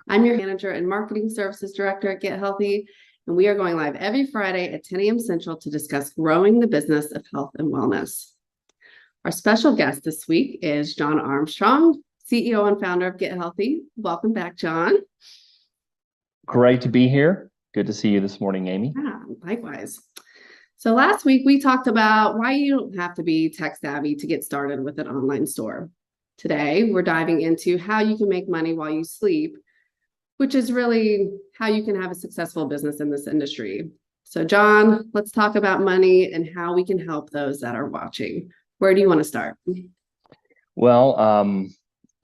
I'm your manager and marketing services director at Get Healthy, and we are going live every Friday at 10 a.m. Central to discuss growing the business of health and wellness. Our special guest this week is Jon Armstrong, CEO and founder of Get Healthy. Welcome back, Jon. Great to be here. Good to see you this morning, Amy. Yeah, likewise. So last week we talked about why you don't have to be tech savvy to get started with an online store. Today, we're diving into how you can make money while you sleep, which is really how you can have a successful business in this industry. So Jon, let's talk about money and how we can help those that are watching. Where do you want to start? Well,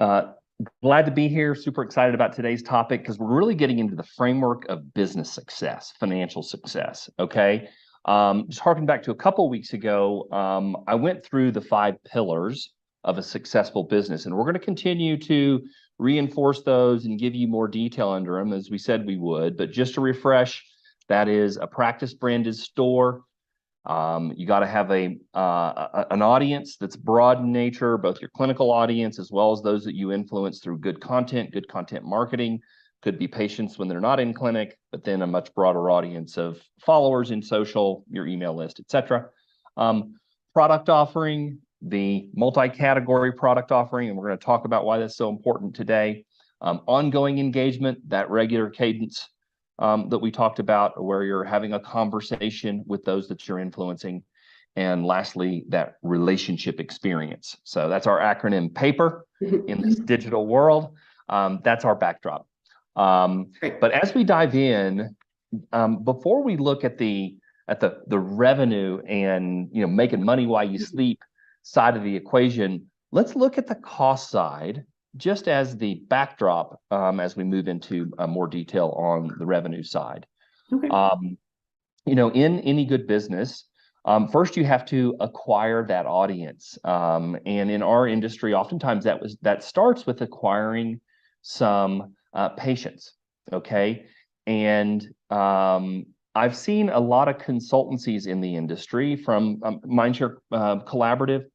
glad to be here. Super excited about today's topic because we're really getting into the framework of business success, financial success. Okay. Just harking back to a couple weeks ago, I went through the 5 pillars of a successful business, and we're going to continue to reinforce those and give you more detail under them as we said we would. But just to refresh, that is a practice branded store. You got to have an audience that's broad in nature, both your clinical audience as well as those that you influence through good content marketing. Could be patients when they're not in clinic, but then a much broader audience of followers in social, your email list, etc. Product offering, the multi-category product offering, and we're going to talk about why that's so important today. Ongoing engagement, that regular cadence that we talked about, where you're having a conversation with those that you're influencing. And lastly, that relationship experience. So that's our acronym PAPER in this digital world. That's our backdrop. But as we dive in, before we look at the revenue and making money while you sleep side of the equation, let's look at the cost side just as the backdrop as we move into more detail on the revenue side. Okay. In any good business, first you have to acquire that audience, and in our industry, oftentimes that starts with acquiring some patients. Okay, and I've seen a lot of consultancies in the industry, from Mindshare Collaborative,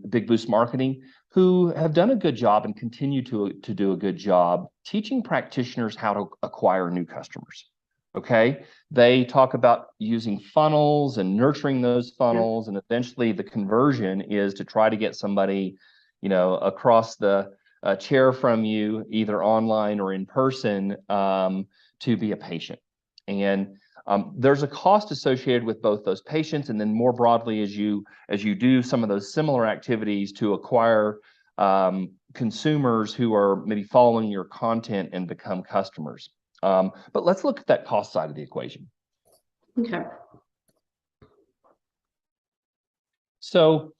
Big Boost Marketing, who have done a good job and continue to do a good job teaching practitioners how to acquire new customers. Okay, they talk about using funnels and nurturing those funnels, and eventually the conversion is to try to get somebody, across the chair from you, either online or in person, to be a patient. And there's a cost associated with both those patients, and then more broadly, as you do some of those similar activities to acquire consumers who are maybe following your content and become customers. But let's look at that cost side of the equation. Okay. So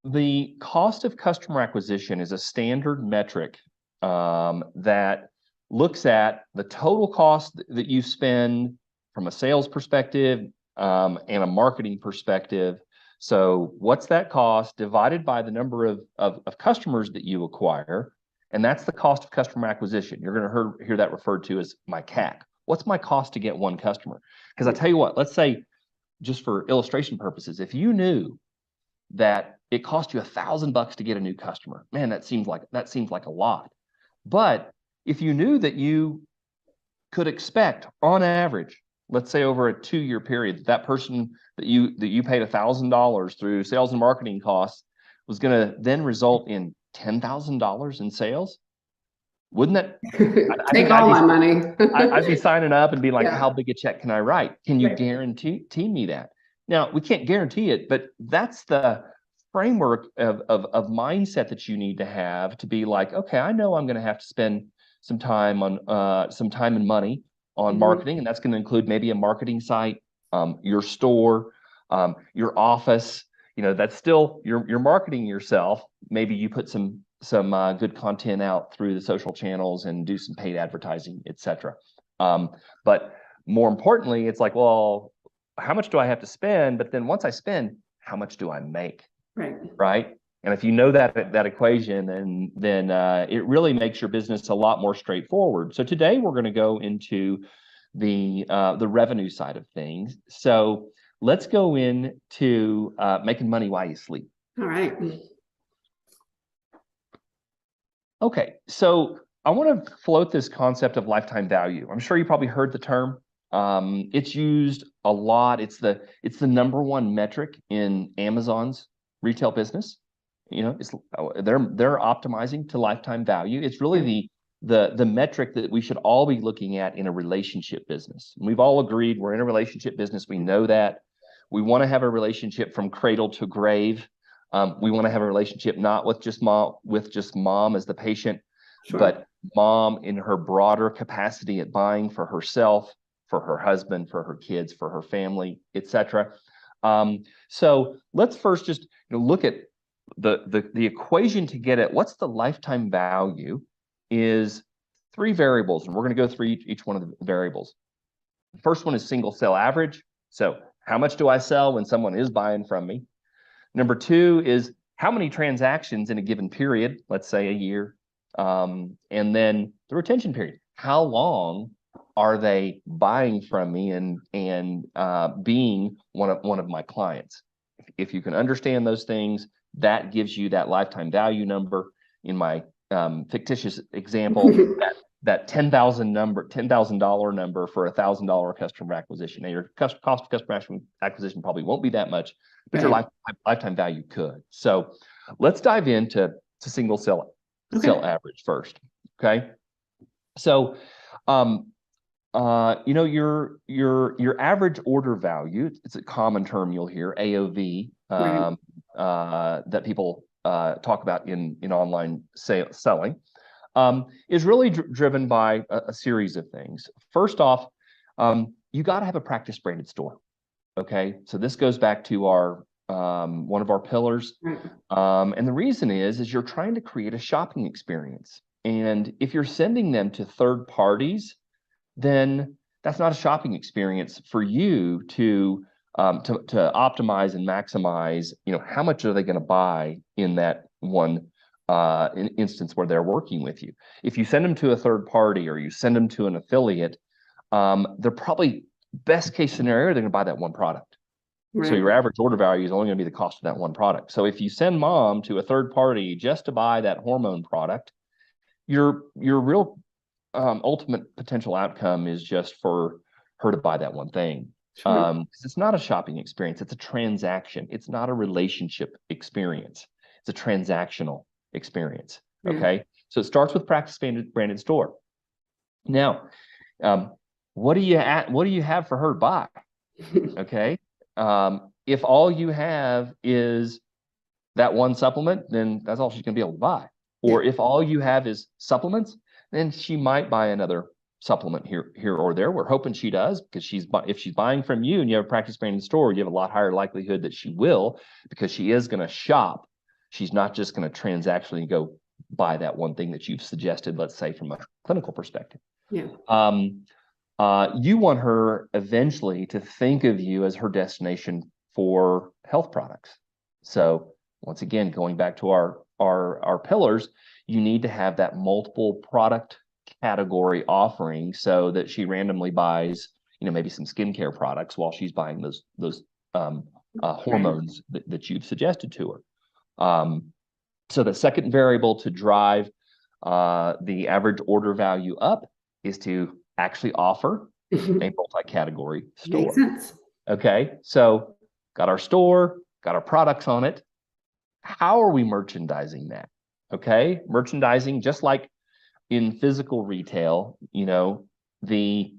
the cost of customer acquisition is a standard metric that looks at the total cost that you spend from a sales perspective and a marketing perspective. So what's that cost divided by the number of customers that you acquire, and that's the cost of customer acquisition. You're going to hear that referred to as my CAC. What's my cost to get one customer? Because I tell you what, let's say, just for illustration purposes, if you knew that it cost you $1,000 to get a new customer, man, that seems like a lot. But if you knew that you could expect, on average, let's say over a 2-year period, that person that you paid $1,000 through sales and marketing costs was going to then result in $10,000 in sales, wouldn't that take all my money? I'd be signing up and be like, Yeah. How big a check can I write? Can you guarantee me that? Now, we can't guarantee it, but that's the framework of mindset that you need to have to be like, okay, I know I'm going to have to spend some time and money on marketing, and that's going to include maybe a marketing site, your store, your office. That's still you're marketing yourself. Maybe you put some good content out through the social channels and do some paid advertising, etc. But more importantly, it's like, well, how much do I have to spend? But then once I spend, how much do I make? Right. And if you know that equation, then it really makes your business a lot more straightforward. So today we're going to go into the revenue side of things. So let's go into making money while you sleep. All right. Okay, so I want to float this concept of lifetime value. I'm sure you probably heard the term. It's used a lot. It's the number one metric in Amazon's retail business. You know, they're optimizing to lifetime value. It's really the metric that we should all be looking at in a relationship business. And we've all agreed we're in a relationship business. We know that. We want to have a relationship from cradle to grave. We want to have a relationship not with just mom as the patient, Sure. but mom in her broader capacity at buying for herself, for her husband, for her kids, for her family, etc. So let's first just look at the equation to get at what's the lifetime value is three variables, and we're going to go through each one of the variables. The first one is single sale average. So how much do I sell when someone is buying from me? Number two is how many transactions in a given period, let's say a year. And then the retention period. How long are they buying from me and being one of my clients? If you can understand those things, that gives you that lifetime value number. In my fictitious example, that $10,000 number for a $1,000 customer acquisition. Now, your cost of customer acquisition probably won't be that much, but your lifetime value could. So let's dive into single sale average first. Okay. So, your average order value, it's a common term you'll hear, AOV, that people talk about in online selling, is really driven by a series of things. First off, you got to have a practice branded store. Okay. So this goes back to our one of our pillars. And the reason is you're trying to create a shopping experience. And if you're sending them to third parties, then that's not a shopping experience for you to optimize and maximize, how much are they going to buy in that one instance where they're working with you. If you send them to a third party or you send them to an affiliate, they're probably best case scenario, they're going to buy that one product. Right. So your average order value is only going to be the cost of that one product. So if you send mom to a third party just to buy that hormone product, your real ultimate potential outcome is just for her to buy that one thing. Sure. 'Cause it's not a shopping experience. It's a transaction. It's not a relationship experience. It's a transactional experience. Okay. So it starts with practice branded store. Now, what do you have for her to buy? Okay. If all you have is that one supplement, then that's all she's going to be able to buy. Or if all you have is supplements, then she might buy another supplement here or there. We're hoping she does, because if she's buying from you and you have a practice branded store, you have a lot higher likelihood that she will, because she is going to shop. She's not just going to transactionally go buy that one thing that you've suggested, let's say from a clinical perspective. Yeah. You want her eventually to think of you as her destination for health products. So once again, going back to our pillars, you need to have that multiple product category offering so that she randomly buys, maybe some skincare products while she's buying those hormones that you've suggested to her. So the second variable to drive the average order value up is to actually offer a multi-category store. Makes sense. Okay, so got our store, got our products on it. How are we merchandising that? Okay, merchandising, just like in physical retail, the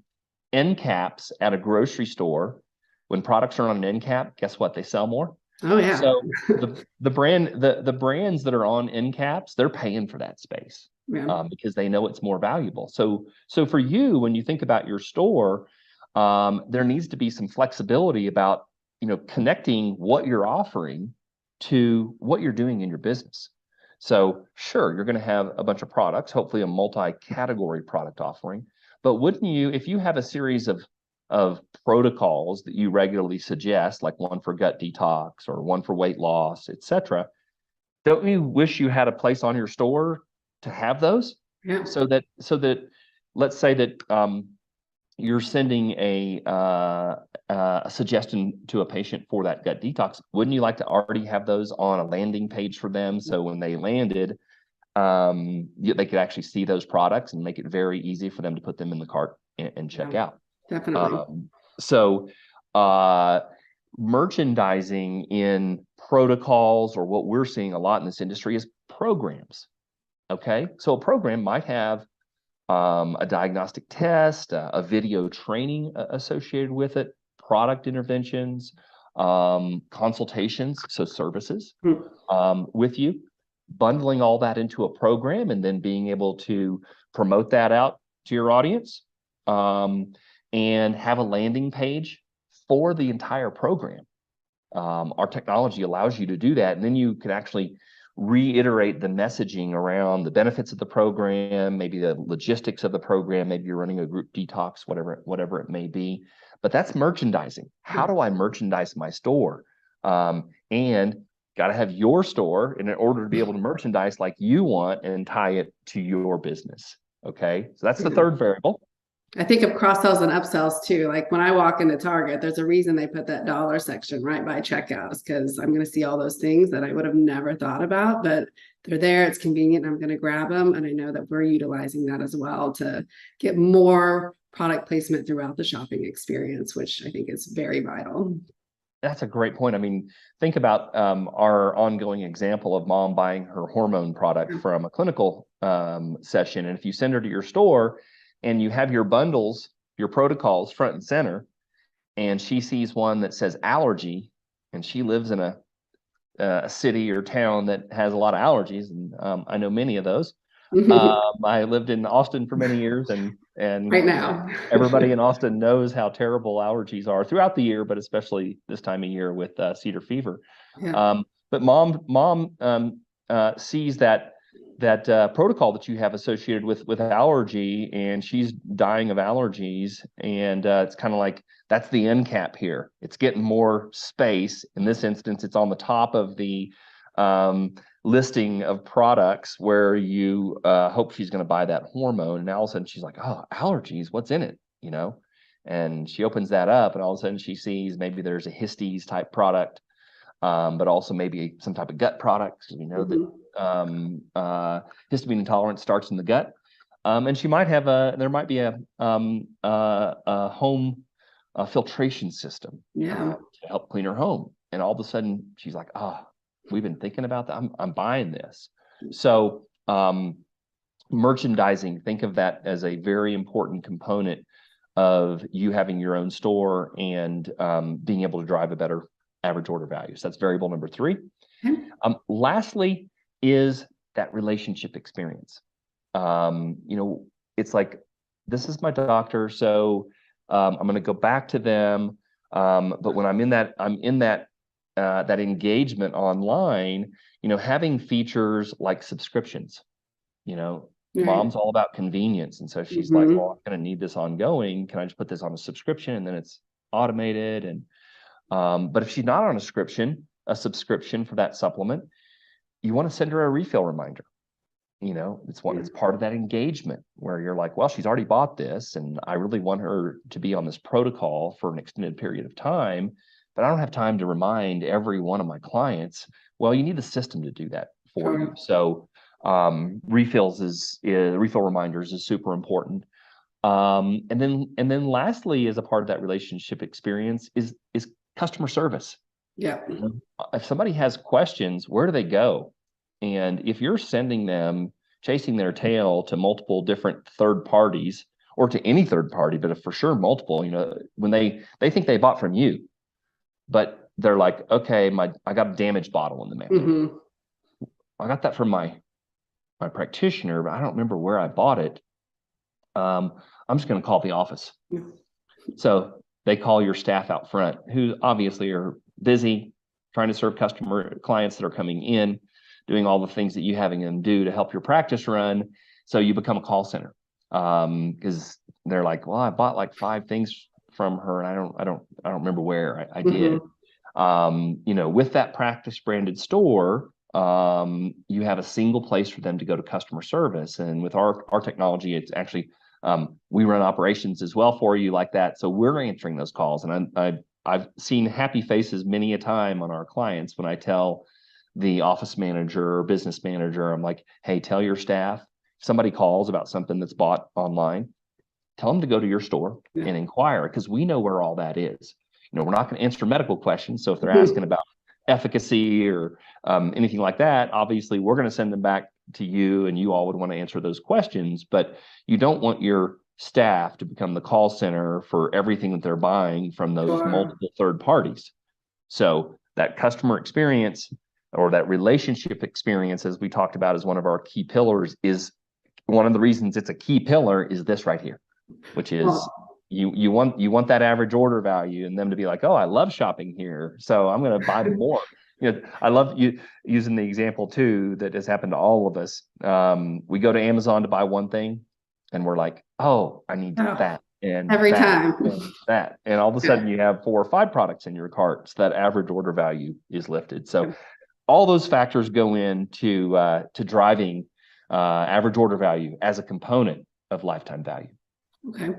end caps at a grocery store, when products are on an end cap, guess what? They sell more. Oh yeah. So the brands that are on end caps, they're paying for that space. Yeah. Because they know it's more valuable. So for you, when you think about your store, there needs to be some flexibility about connecting what you're offering to what you're doing in your business. So sure, you're going to have a bunch of products, hopefully a multi-category product offering, but wouldn't you, if you have a series of protocols that you regularly suggest, like one for gut detox or one for weight loss, etc., don't you wish you had a place on your store to have those? Yeah. So that let's say that you're sending a suggestion to a patient for that gut detox. Wouldn't you like to already have those on a landing page for them? So when they landed, they could actually see those products and make it very easy for them to put them in the cart and check Yeah, out. definitely. So merchandising in protocols, or what we're seeing a lot in this industry, is programs. Okay, so a program might have a diagnostic test, a video training associated with it, product interventions, consultations, so services with you, bundling all that into a program and then being able to promote that out to your audience, and have a landing page for the entire program. Our technology allows you to do that, and then you can actually reiterate the messaging around the benefits of the program, maybe the logistics of the program, maybe you're running a group detox, whatever it may be. But that's merchandising. How do I merchandise my store? And got to have your store in order to be able to merchandise like you want and tie it to your business. Okay, so that's the third variable. I think of cross sells and upsells too. Like when I walk into Target, there's a reason they put that dollar section right by checkouts, because I'm going to see all those things that I would have never thought about, but they're there. It's convenient. I'm going to grab them. And I know that we're utilizing that as well to get more product placement throughout the shopping experience, which I think is very vital. That's a great point. I mean, think about our ongoing example of mom buying her hormone product from a clinical session. And if you send her to your store and you have your bundles, your protocols front and center, and she sees one that says allergy, and she lives in a city or town that has a lot of allergies, and I know many of those. I lived in Austin for many years, and Right now. everybody in Austin knows how terrible allergies are throughout the year, but especially this time of year with cedar fever. Yeah. But mom sees that protocol that you have associated with allergy, and she's dying of allergies, and it's kind of like that's the end cap here. It's getting more space. In this instance, it's on the top of the listing of products where you hope she's going to buy that hormone, and all of a sudden she's like, oh, allergies, what's in it, and she opens that up, and all of a sudden she sees maybe there's a histes type product, but also maybe some type of gut product, because we know that histamine intolerance starts in the gut, and she might have there might be a home filtration system to help clean her home, and all of a sudden she's like, oh, we've been thinking about that. I'm buying this. So merchandising, think of that as a very important component of you having your own store and being able to drive a better average order value. So that's variable number 3. Lastly is that relationship experience. It's like, this is my doctor, so I'm going to go back to them. But when I'm in that engagement online, having features like subscriptions, mom's all about convenience. And so she's like, well, I'm going to need this ongoing. Can I just put this on a subscription and then it's automated? And, but if she's not on a subscription for that supplement, you want to send her a refill reminder. It's part of that engagement where you're like, well, she's already bought this and I really want her to be on this protocol for an extended period of time, but I don't have time to remind every one of my clients. Well, you need the system to do that for you. So refill reminders is super important. And then lastly, as a part of that relationship experience is customer service. Yeah. If somebody has questions, where do they go? And if you're sending them chasing their tail to multiple different third parties, or to any third party, but for sure multiple, when they think they bought from you, but they're like, okay, I got a damaged bottle in the mail. I got that from my practitioner, but I don't remember where I bought it. I'm just going to call the office. So they call your staff out front, who obviously are busy trying to serve clients that are coming in, doing all the things that you having them do to help your practice run. So you become a call center, because they're like, well, I bought like 5 things from her, and I don't remember where I did. With that practice branded store, you have a single place for them to go to customer service. And with our technology, it's actually we run operations as well for you like that. So we're answering those calls, and I've seen happy faces many a time on our clients when I tell the office manager or business manager. I'm like, hey, tell your staff, if somebody calls about something that's bought online, tell them to go to your store and inquire, because we know where all that is. We're not going to answer medical questions. So if they're asking about efficacy or anything like that, obviously we're going to send them back to you, and you all would want to answer those questions. But you don't want your staff to become the call center for everything that they're buying from those multiple third parties. So that customer experience, or that relationship experience, as we talked about as one of our key pillars, is one of the reasons it's a key pillar is this right here, which is you want that average order value and them to be like, oh, I love shopping here, so I'm going to buy more. I love you using the example too that has happened to all of us. We go to Amazon to buy one thing, and we're like, oh, I need that and every that time and that, and all of a sudden you have 4 or 5 products in your cart. So that average order value is lifted. So all those factors go into to driving average order value as a component of lifetime value. Okay,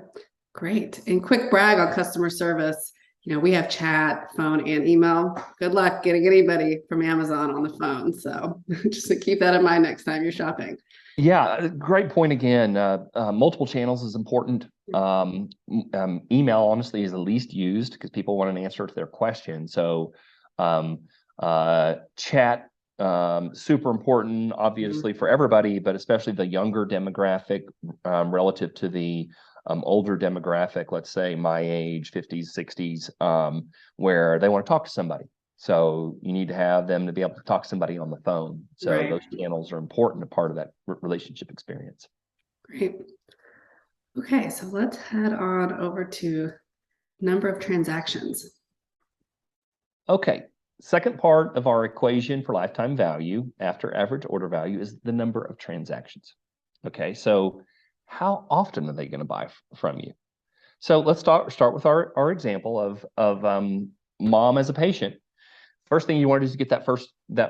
great. And quick brag on customer service. We have chat, phone, and email. Good luck getting anybody from Amazon on the phone. So just to keep that in mind next time you're shopping. Yeah, great point again. Multiple channels is important. Email, honestly, is the least used because people want an answer to their question. So chat, super important, obviously, for everybody, but especially the younger demographic relative to the older demographic, let's say my age, 50s, 60s, where they want to talk to somebody. So you need to have them to be able to talk to somebody on the phone. So those channels are important, a part of that relationship experience. Great. Okay, so let's head on over to number of transactions. Okay, second part of our equation for lifetime value after average order value is the number of transactions. Okay, so how often are they going to buy from you? So let's start with our example of mom as a patient. First thing you want to do is get that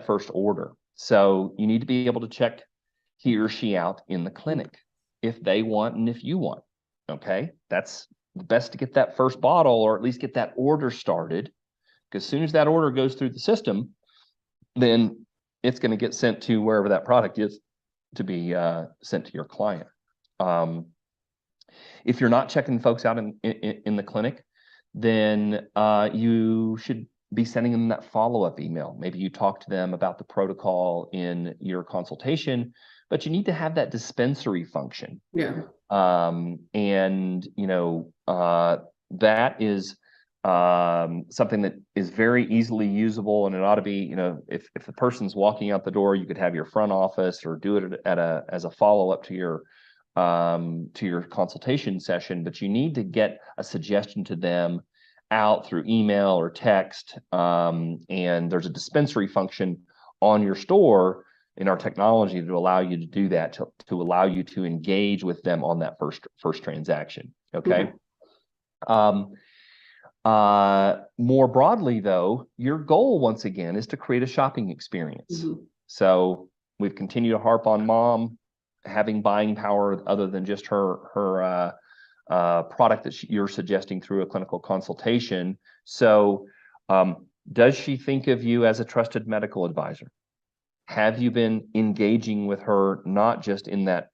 first order. So you need to be able to check he or she out in the clinic if they want and if you want. Okay, that's best to get that first bottle, or at least get that order started. Because as soon as that order goes through the system, then it's going to get sent to wherever that product is to be sent to your client. If you're not checking folks out in the clinic, then you should be sending them that follow-up email. Maybe you talk to them about the protocol in your consultation, but you need to have that dispensary function. Yeah. And that is something that is very easily usable, and it ought to be, if the person's walking out the door, you could have your front office or do it as a follow-up to your consultation session, but you need to get a suggestion to them out through email or text, and there's a dispensary function on your store in our technology to allow you to do that, to allow you to engage with them on that first transaction. Okay. More broadly, though, your goal once again is to create a shopping experience. So we've continued to harp on mom having buying power other than just her product that you're suggesting through a clinical consultation. So does she think of you as a trusted medical advisor? Have you been engaging with her, not just in that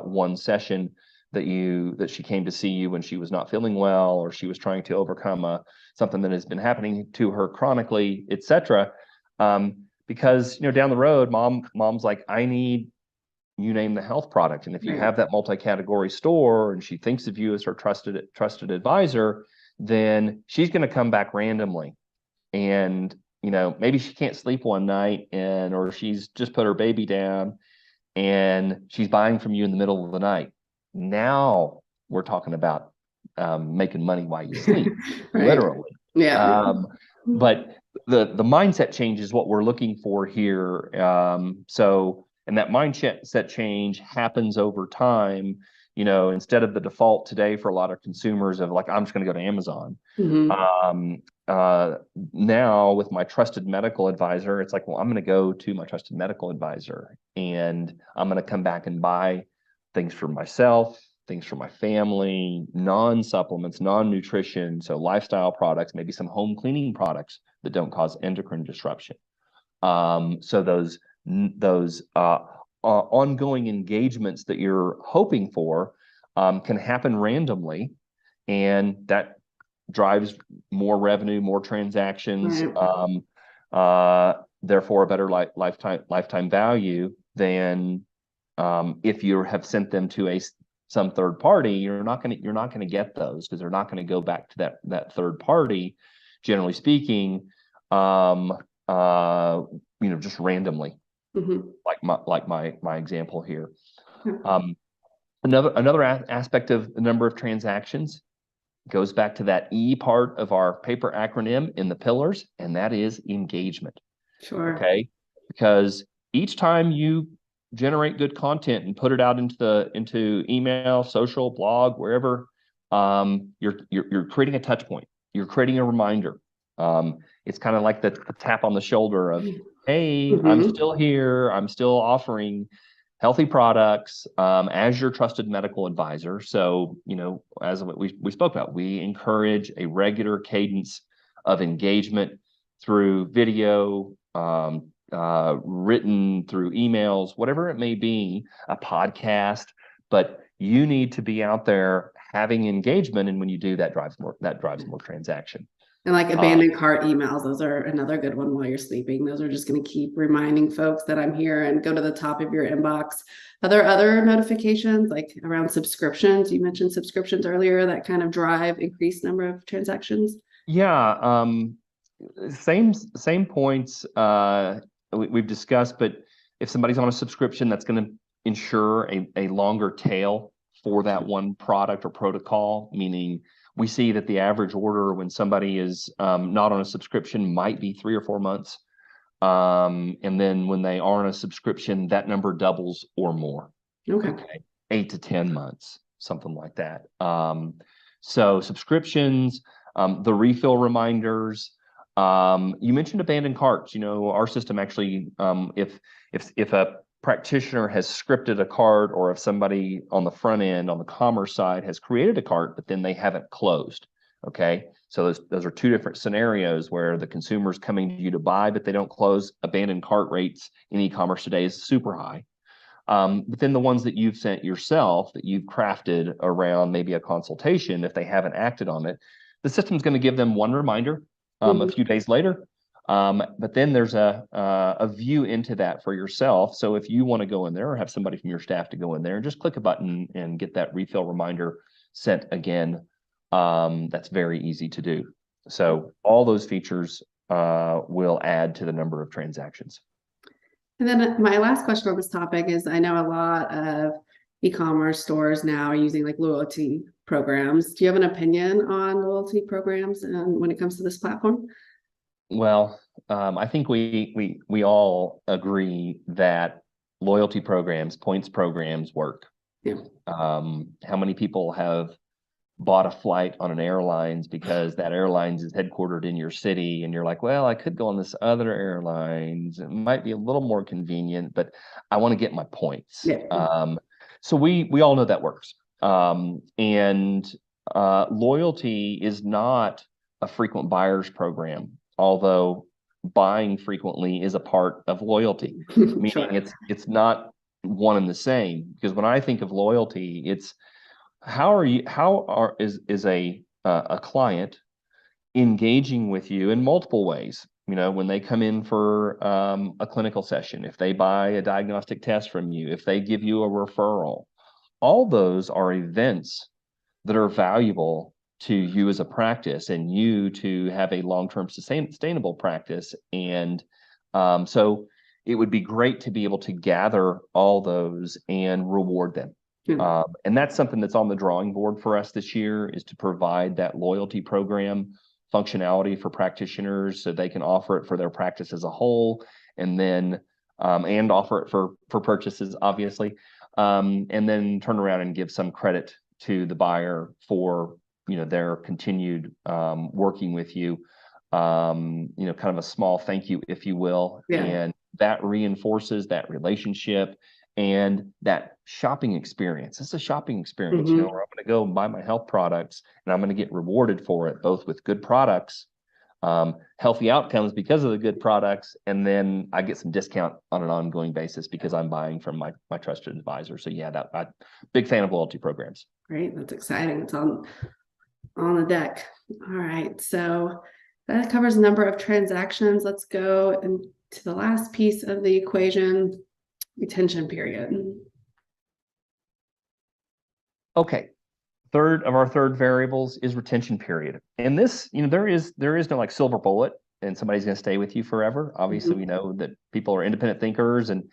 one session that she came to see you when she was not feeling well, or she was trying to overcome something that has been happening to her chronically, etc. Because down the road, mom's like, I need, you name the health product, and if you have that multi-category store and she thinks of you as her trusted advisor, then she's going to come back randomly, and maybe she can't sleep one night, or she's just put her baby down and she's buying from you in the middle of the night. Now we're talking about making money while you sleep, literally. Yeah. But the mindset change is what we're looking for here. And that mindset change happens over time. Instead of the default today for a lot of consumers of like, I'm just going to go to Amazon. Now with my trusted medical advisor, it's like, well, I'm going to go to my trusted medical advisor, and I'm going to come back and buy things for myself, things for my family, non-supplements, non-nutrition, so lifestyle products, maybe some home cleaning products that don't cause endocrine disruption. So those ongoing engagements that you're hoping for can happen randomly, and that drives more revenue, more transactions, therefore a better lifetime value than if you have sent them to some third party. You're not gonna get those, because they're not going to go back to that third party, generally speaking, just randomly, like my example here. Another aspect of the number of transactions goes back to that E part of our paper acronym in the pillars, and that is engagement. Sure. Okay, because each time you generate good content and put it out into email, social, blog, wherever, you're creating a touch point. You're creating a reminder. It's kind of like the tap on the shoulder of, hey, I'm still here. I'm still offering healthy products as your trusted medical advisor. So, as we spoke about, we encourage a regular cadence of engagement through video, written, through emails, whatever it may be, a podcast. But you need to be out there having engagement, and when you do, that drives more transaction. And like abandoned cart emails, those are another good one while you're sleeping. Those are just going to keep reminding folks that I'm here and go to the top of your inbox. Are there other notifications like around subscriptions? You mentioned subscriptions earlier that kind of drive increased number of transactions. Yeah, same points we've discussed, but if somebody's on a subscription, that's going to ensure a longer tail for that one product or protocol, meaning we see that the average order when somebody is not on a subscription might be 3 or 4 months. And then when they are on a subscription, that number doubles or more. Okay. 8 to 10 months, something like that. So subscriptions, the refill reminders. You mentioned abandoned carts. Our system actually, if a practitioner has scripted a cart, or if somebody on the front end, on the commerce side, has created a cart, but then they haven't closed. Okay. So those are two different scenarios where the consumer's coming to you to buy, but they don't close. Abandoned cart rates in e-commerce today is super high. But then the ones that you've sent yourself, that you've crafted around maybe a consultation, if they haven't acted on it, the system's going to give them one reminder a few days later. But then there's a view into that for yourself. So if you want to go in there, or have somebody from your staff to go in there and just click a button and get that refill reminder sent again, that's very easy to do. So all those features will add to the number of transactions. And then my last question on this topic is, I know a lot of e-commerce stores now are using like loyalty programs. Do you have an opinion on loyalty programs when it comes to this platform? Well, I think we all agree that loyalty programs, points programs work. Yeah. How many people have bought a flight on an airlines because that airlines is headquartered in your city, and you're like, well, I could go on this other airlines. It might be a little more convenient, but I want to get my points. Yeah. So we all know that works. And loyalty is not a frequent buyers program, although buying frequently is a part of loyalty. Meaning Sure. it's not one and the same, because when I think of loyalty, it's is a client engaging with you in multiple ways. When they come in for a clinical session, if they buy a diagnostic test from you, if they give you a referral, all those are events that are valuable to you as a practice, and you to have a long-term sustainable practice. And so it would be great to be able to gather all those and reward them. And that's something that's on the drawing board for us this year, is to provide that loyalty program functionality for practitioners, so they can offer it for their practice as a whole, and then and offer it for purchases, obviously, and then turn around and give some credit to the buyer for their continued working with you, kind of a small thank you, if you will. Yeah. And that reinforces that relationship and that shopping experience. It's a shopping experience, where I'm going to go buy my health products, and I'm going to get rewarded for it, both with good products, healthy outcomes because of the good products, and then I get some discount on an ongoing basis because I'm buying from my trusted advisor. So yeah, I'm big fan of loyalty programs. Great, that's exciting. It's on the deck. All right, so that covers a number of transactions. Let's go into the last piece of the equation, retention period. Okay. Third of our third variables is retention period. And this, there is no like silver bullet and somebody's going to stay with you forever. Obviously, we know that people are independent thinkers, and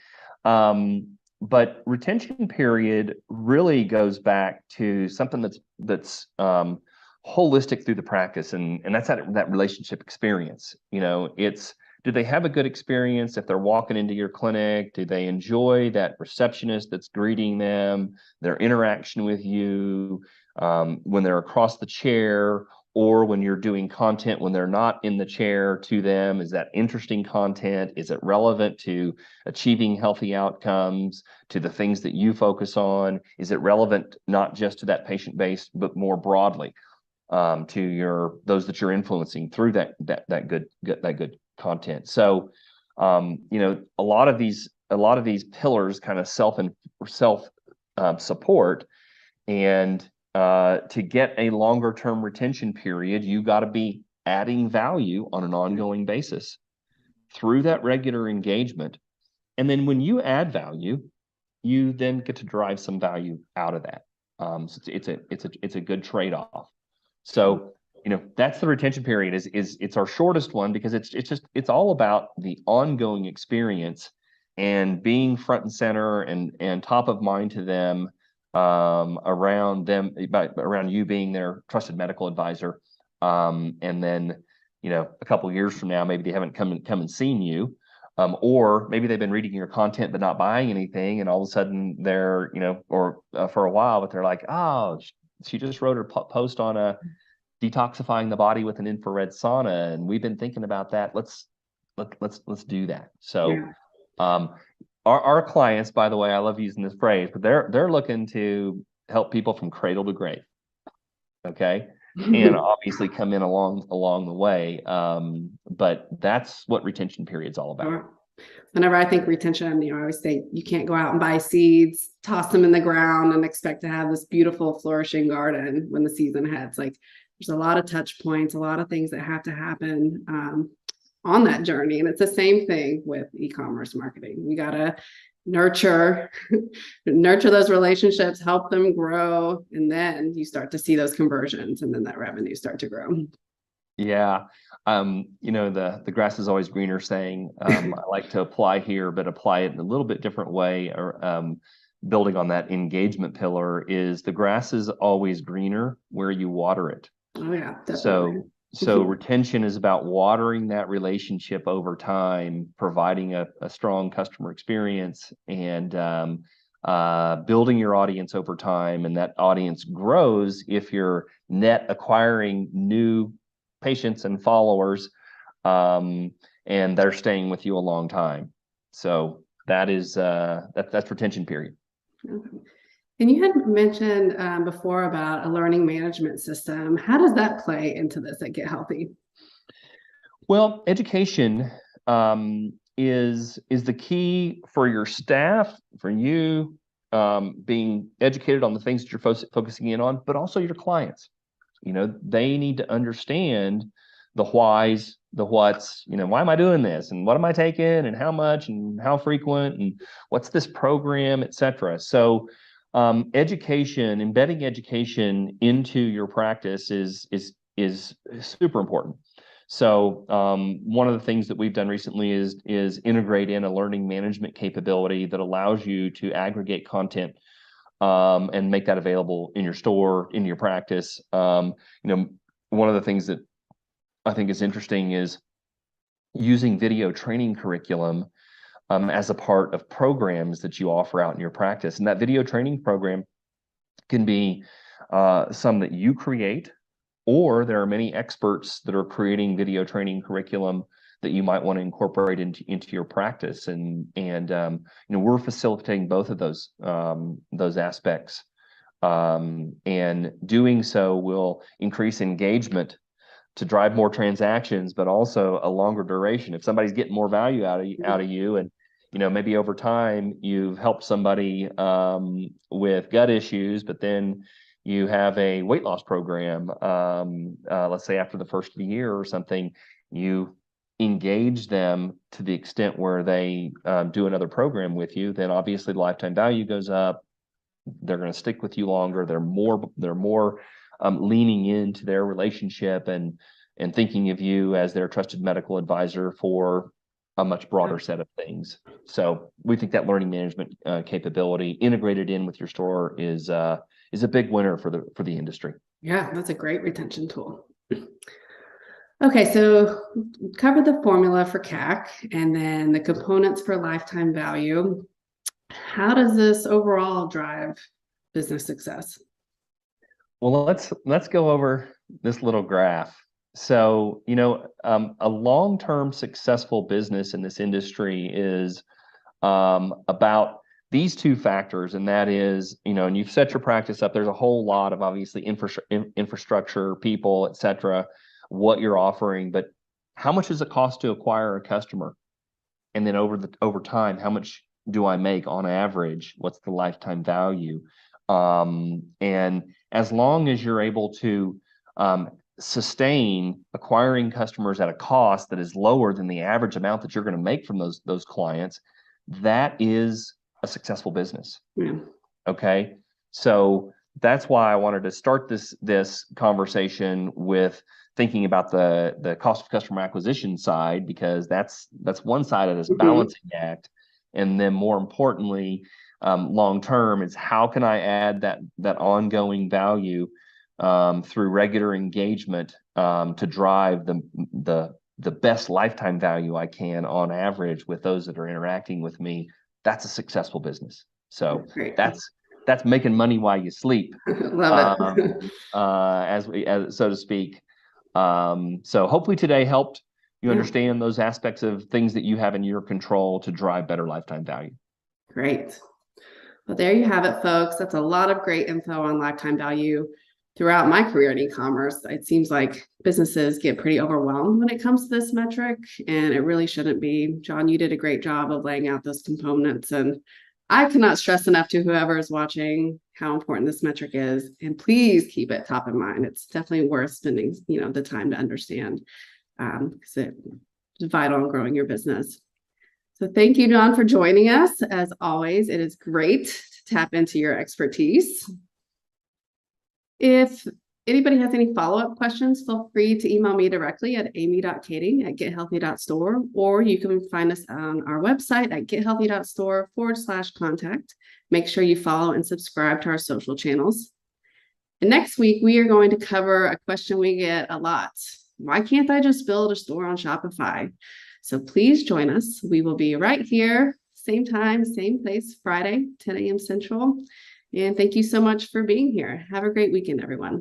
but retention period really goes back to something that's holistic through the practice, and that's that relationship experience. It's, do they have a good experience if they're walking into your clinic? Do they enjoy that receptionist that's greeting them, their interaction with you, when they're across the chair, or when you're doing content when they're not in the chair to them? Is that interesting content? Is it relevant to achieving healthy outcomes, to the things that you focus on? Is it relevant not just to that patient base, but more broadly to those that you're influencing through that good content? So a lot of these pillars kind of self support, and to get a longer term retention period, you got to be adding value on an ongoing basis through that regular engagement. And then when you add value, you then get to derive some value out of that. So it's a good trade-off. So that's the retention period. It's our shortest one because it's all about the ongoing experience and being front and center and top of mind to them, around you being their trusted medical advisor. And then a couple of years from now, maybe they haven't come and seen you, or maybe they've been reading your content but not buying anything, and all of a sudden they're for a while, but they're like, oh, she just wrote her post on detoxifying the body with an infrared sauna, and we've been thinking about that. Let's do that. So our clients, by the way, I love using this phrase, but they're looking to help people from cradle to grave. Okay. And obviously come in along the way. But that's what retention period's all about. Sure. Whenever I think retention, I always think you can't go out and buy seeds, toss them in the ground, and expect to have this beautiful flourishing garden when the season hits. Like, there's a lot of touch points, a lot of things that have to happen on that journey. And it's the same thing with e-commerce marketing. We got to nurture those relationships, help them grow, and then you start to see those conversions, and then that revenue start to grow. Yeah. The grass is always greener saying, I like to apply here, but apply it in a little bit different way, or building on that engagement pillar, is the grass is always greener where you water it. Oh yeah, definitely. So retention is about watering that relationship over time, providing a strong customer experience, and building your audience over time. And that audience grows if you're net acquiring new patients and followers, and they're staying with you a long time. So that's retention period. Okay. And you had mentioned before about a learning management system. How does that play into this at Get Healthy? Well, education is the key for your staff, for you being educated on the things that you're focusing in on, but also your clients. They need to understand the whys, the whats, why am I doing this? And what am I taking? And how much? And how frequent? And what's this program, et cetera. So embedding education into your practice is super important. So one of the things that we've done recently is integrate in a learning management capability that allows you to aggregate content and make that available in your store, in your practice. One of the things that I think is interesting is using video training curriculum as a part of programs that you offer out in your practice. And that video training program can be some that you create, or there are many experts that are creating video training curriculum that you might want to incorporate into your practice. And we're facilitating both of those aspects. And doing so will increase engagement to drive more transactions, but also a longer duration. If somebody's getting more value out of you, and maybe over time you've helped somebody with gut issues, but then you have a weight loss program, let's say after the first of the year or something, you engage them to the extent where they do another program with you, then obviously the lifetime value goes up. They're going to stick with you longer. They're more leaning into their relationship and thinking of you as their trusted medical advisor for a much broader set of things. So we think that learning management capability integrated in with your store is a big winner for the industry. Yeah, that's a great retention tool. Okay, so cover the formula for CAC and then the components for lifetime value. How does this overall drive business success? Well, let's go over this little graph. So, a long-term successful business in this industry is about these two factors, and that is, and you've set your practice up. There's a whole lot of obviously infrastructure, people, et cetera, what you're offering, but how much does it cost to acquire a customer? And then over time, how much do I make on average? What's the lifetime value? And as long as you're able to sustain acquiring customers at a cost that is lower than the average amount that you're going to make from those clients, that is a successful business. Yeah. Okay, so that's why I wanted to start this conversation with thinking about the cost of customer acquisition side, because that's one side of this balancing act, and then more importantly, long term, is how can I add that ongoing value through regular engagement to drive the best lifetime value I can on average with those that are interacting with me. That's a successful business. So that's making money while you sleep. Love it. as so to speak. So hopefully today helped you understand those aspects of things that you have in your control to drive better lifetime value. Great. Well, there you have it, folks. That's a lot of great info on lifetime value. Throughout my career in e-commerce, it seems like businesses get pretty overwhelmed when it comes to this metric, and it really shouldn't be. Jon, you did a great job of laying out those components, and I cannot stress enough to whoever is watching how important this metric is, and please keep it top of mind. It's definitely worth spending, the time to understand, because it's vital in growing your business. So thank you, Jon, for joining us. As always, it is great to tap into your expertise. If anybody has any follow-up questions, feel free to email me directly at amy.kading@gethealthy.store, or you can find us on our website at gethealthy.store/contact. Make sure you follow and subscribe to our social channels. And next week, we are going to cover a question we get a lot. Why can't I just build a store on Shopify? So please join us. We will be right here, same time, same place, Friday, 10 a.m. Central. And thank you so much for being here. Have a great weekend, everyone.